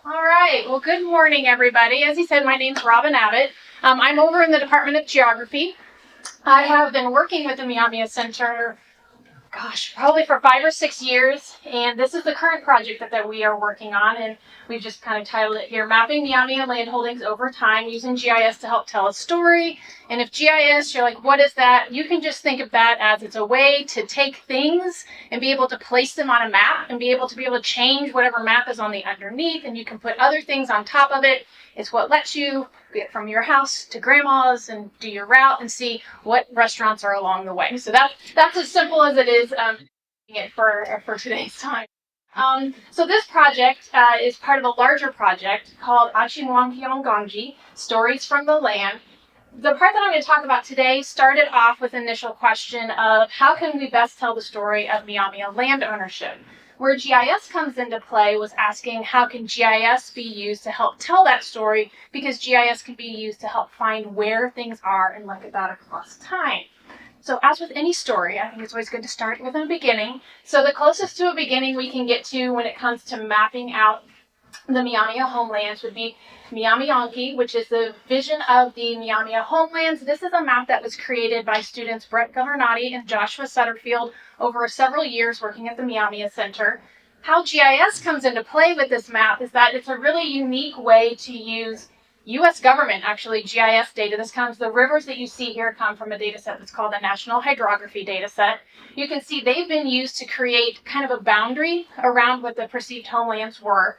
All right. Well, good morning, everybody. As he said, my name's Robbyn Abbitt. I'm over in the Department of Geography. I have been working with the Myaamia Center, probably for 5 or 6 years, and this is the current project that we are working on, and we've just kind of titled it here, Mapping Myaamia Landholdings Over Time Using GIS to Help Tell a Story. And if GIS, you're like, what is that? You can just think of that as it's a way to take things and be able to place them on a map and be able to change whatever map is on the underneath, and you can put other things on top of it. It's what lets you get from your house to grandma's and do your route and see what restaurants are along the way. So that's as simple as it is for today's time. So this project is part of a larger project called Achimwangkyonggongi, Stories from the Land. The part that I'm going to talk about today started off with an initial question of how can we best tell the story of Myaamia land ownership. Where GIS comes into play was asking how can GIS be used to help tell that story, because GIS can be used to help find where things are and look at that across time. So as with any story, I think it's always good to start with a beginning. So the closest to a beginning we can get to when it comes to mapping out the Myaamia homelands would be Myaamia, which is the vision of the Myaamia homelands. This is a map that was created by students Brett Governati and Joshua Sutterfield over several years working at the Myaamia Center. How GIS comes into play with this map is that it's a really unique way to use U.S. government, GIS data. The rivers that you see here come from a data set that's called the National Hydrography data set. You can see they've been used to create kind of a boundary around what the perceived homelands were.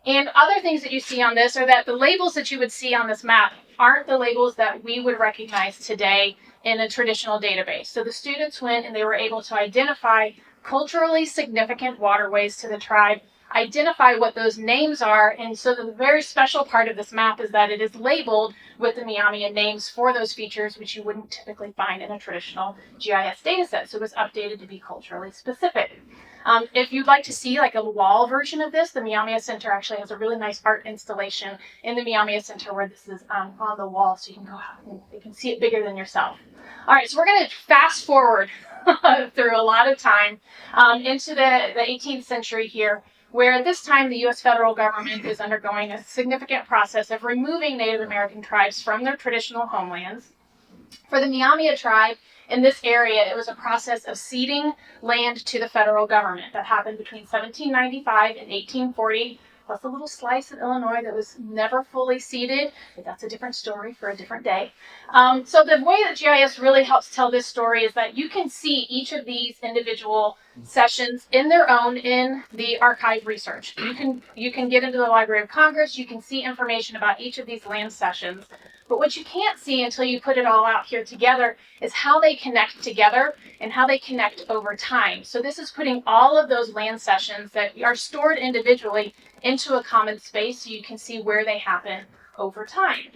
And other things that you see on this are that the labels that you would see on this map aren't the labels that we would recognize today in a traditional database. So the students went and they were able to identify culturally significant waterways to the tribe, identify what those names are, and so the very special part of this map is that it is labeled with the Myaamia names for those features, which you wouldn't typically find in a traditional GIS data set. So it was updated to be culturally specific. If you'd like to see like a wall version of this, the Myaamia Center actually has a really nice art installation in the Myaamia Center where this is on the wall, so you can go out and you can see it bigger than yourself. All right, so we're going to fast forward through a lot of time into the 18th century here, where at this time the U.S. federal government is undergoing a significant process of removing Native American tribes from their traditional homelands. For the Myaamia tribe in this area, it was a process of ceding land to the federal government that happened between 1795 and 1840, plus a little slice of Illinois that was never fully ceded, but that's a different story for a different day. So the way that GIS really helps tell this story is that you can see each of these individual sessions in their own in the archive research. You can get into the Library of Congress, you can see information about each of these land sessions. But what you can't see until you put it all out here together is how they connect together and how they connect over time. So this is putting all of those land sessions that are stored individually into a common space so you can see where they happen over time.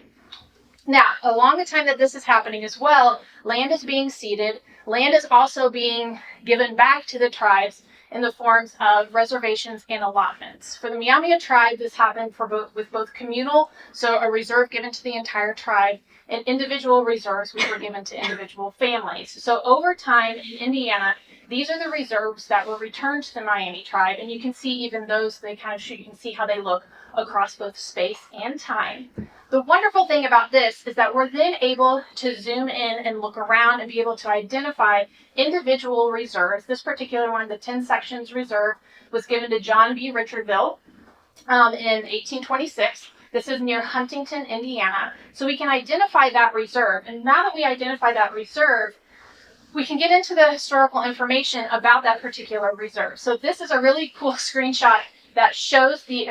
Now, along the time that this is happening as well, land is being ceded. Land is also being given back to the tribes in the forms of reservations and allotments. For the Myaamia tribe, this happened with both communal, so a reserve given to the entire tribe, and individual reserves which were given to individual families. So over time in Indiana, these are the reserves that were returned to the Myaamia tribe, and you can see even those, you can see how they look across both space and time. The wonderful thing about this is that we're then able to zoom in and look around and be able to identify individual reserves. This particular one, the 10 sections reserve, was given to John B. Richardville in 1826. This is near Huntington, Indiana. So we can identify that reserve. And now that we identify that reserve, we can get into the historical information about that particular reserve. So this is a really cool screenshot that shows the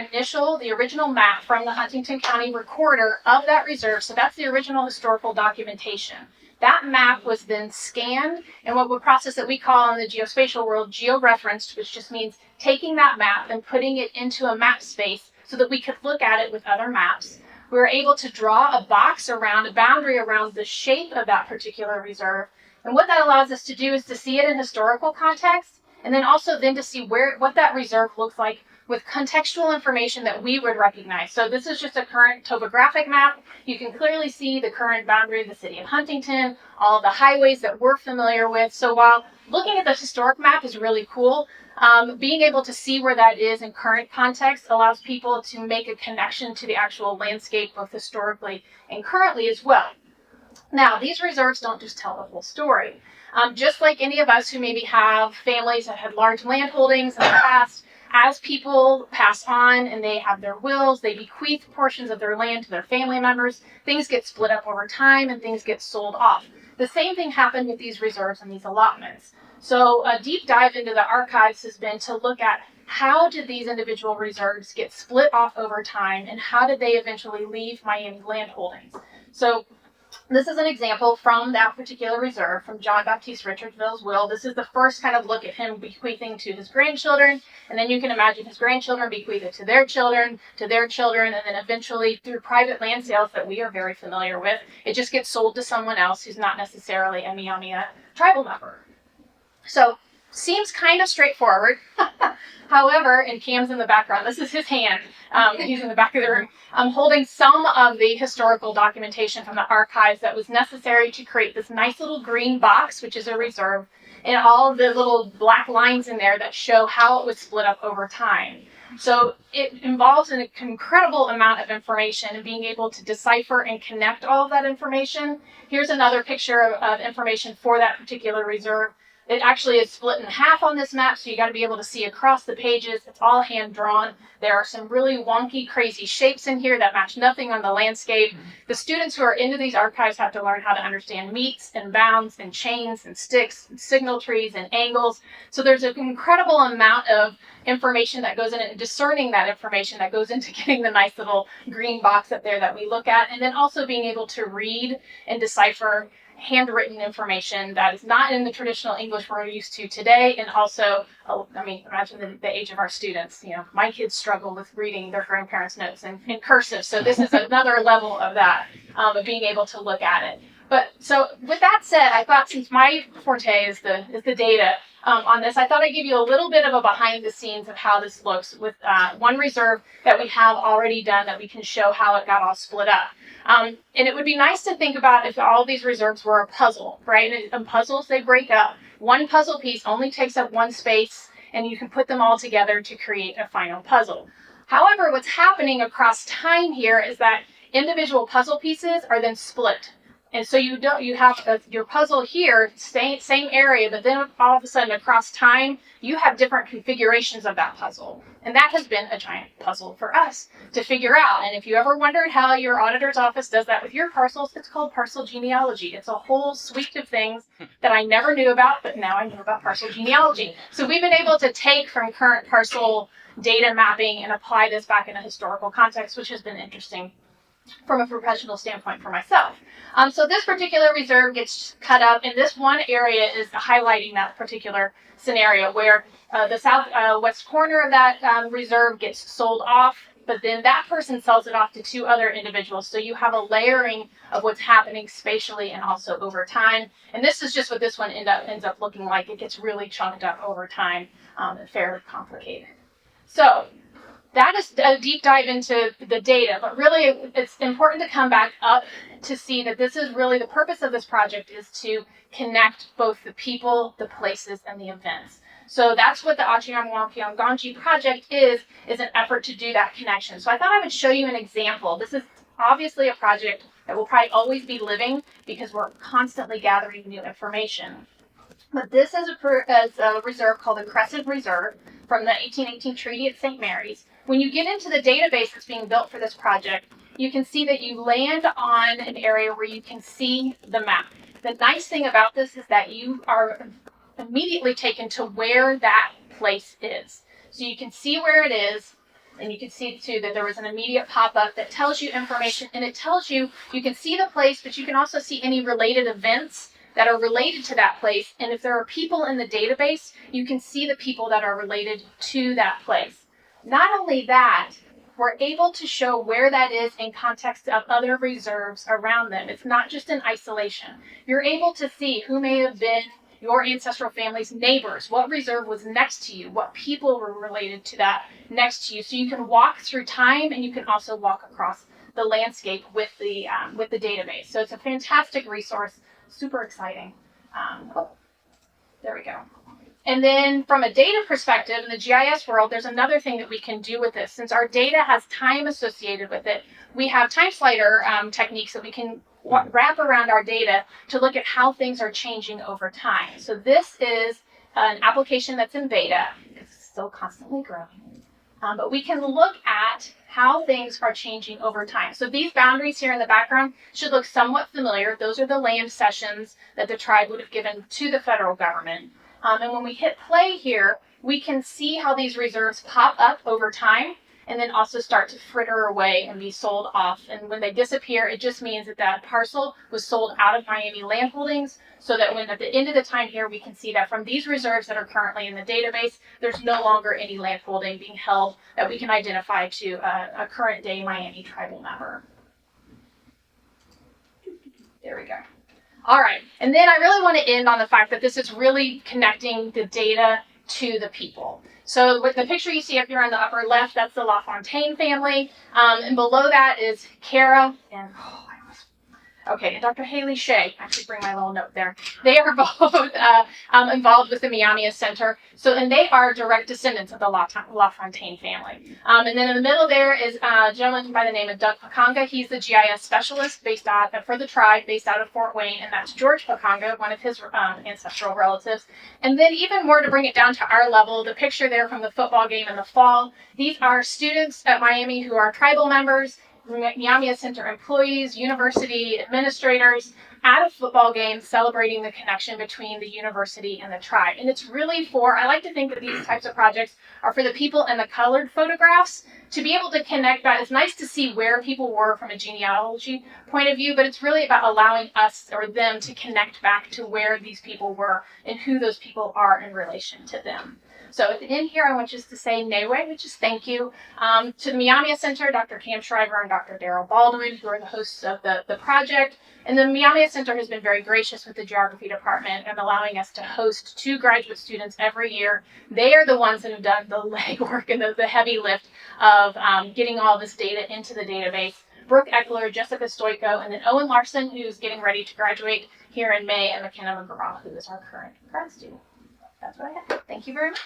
original map from the Huntington County recorder of that reserve. So that's the original historical documentation. That map was then scanned, and a process that we call in the geospatial world georeferenced, which just means taking that map and putting it into a map space so that we could look at it with other maps. We were able to draw a boundary around the shape of that particular reserve. And what that allows us to do is to see it in historical context, and then also then to see what that reserve looks like with contextual information that we would recognize. So this is just a current topographic map. You can clearly see the current boundary of the city of Huntington, all of the highways that we're familiar with. So while looking at the historic map is really cool, being able to see where that is in current context allows people to make a connection to the actual landscape, both historically and currently as well. Now, these reserves don't just tell the whole story. Just like any of us who maybe have families that had large land holdings in the past, as people pass on and they have their wills, they bequeath portions of their land to their family members, things get split up over time and things get sold off. The same thing happened with these reserves and these allotments. So a deep dive into the archives has been to look at how did these individual reserves get split off over time and how did they eventually leave Miami land holdings. So this is an example from that particular reserve, from John Baptiste Richardsville's will. This is the first kind of look at him bequeathing to his grandchildren, and then you can imagine his grandchildren bequeath it to their children, and then eventually through private land sales that we are very familiar with, it just gets sold to someone else who's not necessarily a Myaamia tribal member. So, seems kind of straightforward. However, and Cam's in the background, this is his hand. He's in the back of the room. I'm holding some of the historical documentation from the archives that was necessary to create this nice little green box, which is a reserve, and all of the little black lines in there that show how it was split up over time. So it involves an incredible amount of information and being able to decipher and connect all of that information. Here's another picture of information for that particular reserve. It actually is split in half on this map, so you got to be able to see across the pages. It's all hand drawn. There are some really wonky, crazy shapes in here that match nothing on the landscape. The students who are into these archives have to learn how to understand meets and bounds and chains and sticks and signal trees and angles. So there's an incredible amount of information that goes in and discerning that information that goes into getting the nice little green box up there that we look at, and then also being able to read and decipher handwritten information that is not in the traditional English we're used to today. And also, imagine the age of our students. My kids struggle with reading their grandparents' notes in cursive. So this is another level of that, of being able to look at it. But so with that said, I thought since my forte is the data on this, I thought I'd give you a little bit of a behind the scenes of how this looks with one reserve that we have already done that we can show how it got all split up. And it would be nice to think about if all these reserves were a puzzle, right? And puzzles, they break up. One puzzle piece only takes up one space, and you can put them all together to create a final puzzle. However, what's happening across time here is that individual puzzle pieces are then split. And so you have your puzzle here, same area, but then all of a sudden across time, you have different configurations of that puzzle. And that has been a giant puzzle for us to figure out. And if you ever wondered how your auditor's office does that with your parcels, it's called parcel genealogy. It's a whole suite of things that I never knew about, but now I know about parcel genealogy. So we've been able to take from current parcel data mapping and apply this back in a historical context, which has been interesting from a professional standpoint for myself. So this particular reserve gets cut up, and this one area is highlighting that particular scenario where the southwest corner of that reserve gets sold off, but then that person sells it off to two other individuals. So you have a layering of what's happening spatially and also over time. And this is just what this one ends up looking like. It gets really chunked up over time and fairly complicated. So that is a deep dive into the data, but really it's important to come back up to see that this is really the purpose of this project is to connect both the people, the places, and the events. So that's what the Achiamwankianganji project is an effort to do that connection. So I thought I would show you an example. This is obviously a project that will probably always be living because we're constantly gathering new information. But this is a reserve called the Crescent Reserve from the 1818 Treaty at St. Mary's. When you get into the database that's being built for this project, you can see that you land on an area where you can see the map. The nice thing about this is that you are immediately taken to where that place is. So you can see where it is, and you can see too that there was an immediate pop-up that tells you information, and it tells you can see the place, but you can also see any related events that are related to that place. And if there are people in the database, you can see the people that are related to that place. Not only that, we're able to show where that is in context of other reserves around them. It's not just in isolation. You're able to see who may have been your ancestral family's neighbors, what reserve was next to you, what people were related to that next to you. So you can walk through time, and you can also walk across the landscape with the database. So it's a fantastic resource, super exciting. There we go. And then from a data perspective, in the GIS world, there's another thing that we can do with this. Since our data has time associated with it, we have time slider techniques that we can wrap around our data to look at how things are changing over time. So this is an application that's in beta, because it's still constantly growing. But we can look at how things are changing over time. So these boundaries here in the background should look somewhat familiar. Those are the land cessions that the tribe would have given to the federal government. And when we hit play here, we can see how these reserves pop up over time and then also start to fritter away and be sold off. And when they disappear, it just means that that parcel was sold out of Miami Landholdings, so that when at the end of the time here, we can see that from these reserves that are currently in the database, there's no longer any landholding being held that we can identify to a current day Miami tribal member. There we go. All right, and then I really want to end on the fact that this is really connecting the data to the people. So with the picture you see up here on the upper left, that's the LaFontaine family, and below that is Kara and and Dr. Haley Shea. Actually, bring my little note there. They are both involved with the Myaamia Center. So, and they are direct descendants of the LaFontaine family. And then in the middle there is a gentleman by the name of Doug Pakanga. He's the GIS specialist for the tribe based out of Fort Wayne, and that's George Pakanga, one of his ancestral relatives. And then even more to bring it down to our level, the picture there from the football game in the fall. These are students at Miami who are tribal members, Myaamia Center employees, university administrators at a football game celebrating the connection between the university and the tribe. And it's really I like to think that these types of projects are for the people in the colored photographs to be able to connect that. It's nice to see where people were from a genealogy point of view, but it's really about allowing us or them to connect back to where these people were and who those people are in relation to them. So at the end here, I want just to say Newe, which is thank you, to the Myaamia Center, Dr. Cam Shriver and Dr. Daryl Baldwin, who are the hosts of the project. And the Myaamia Center has been very gracious with the geography department and allowing us to host 2 graduate students every year. They are the ones that have done the legwork and the heavy lift of getting all this data into the database. Brooke Eckler, Jessica Stoiko, and then Owen Larson, who's getting ready to graduate here in May, and McKenna McGraw, who is our current grad student. That's what I have. Thank you very much.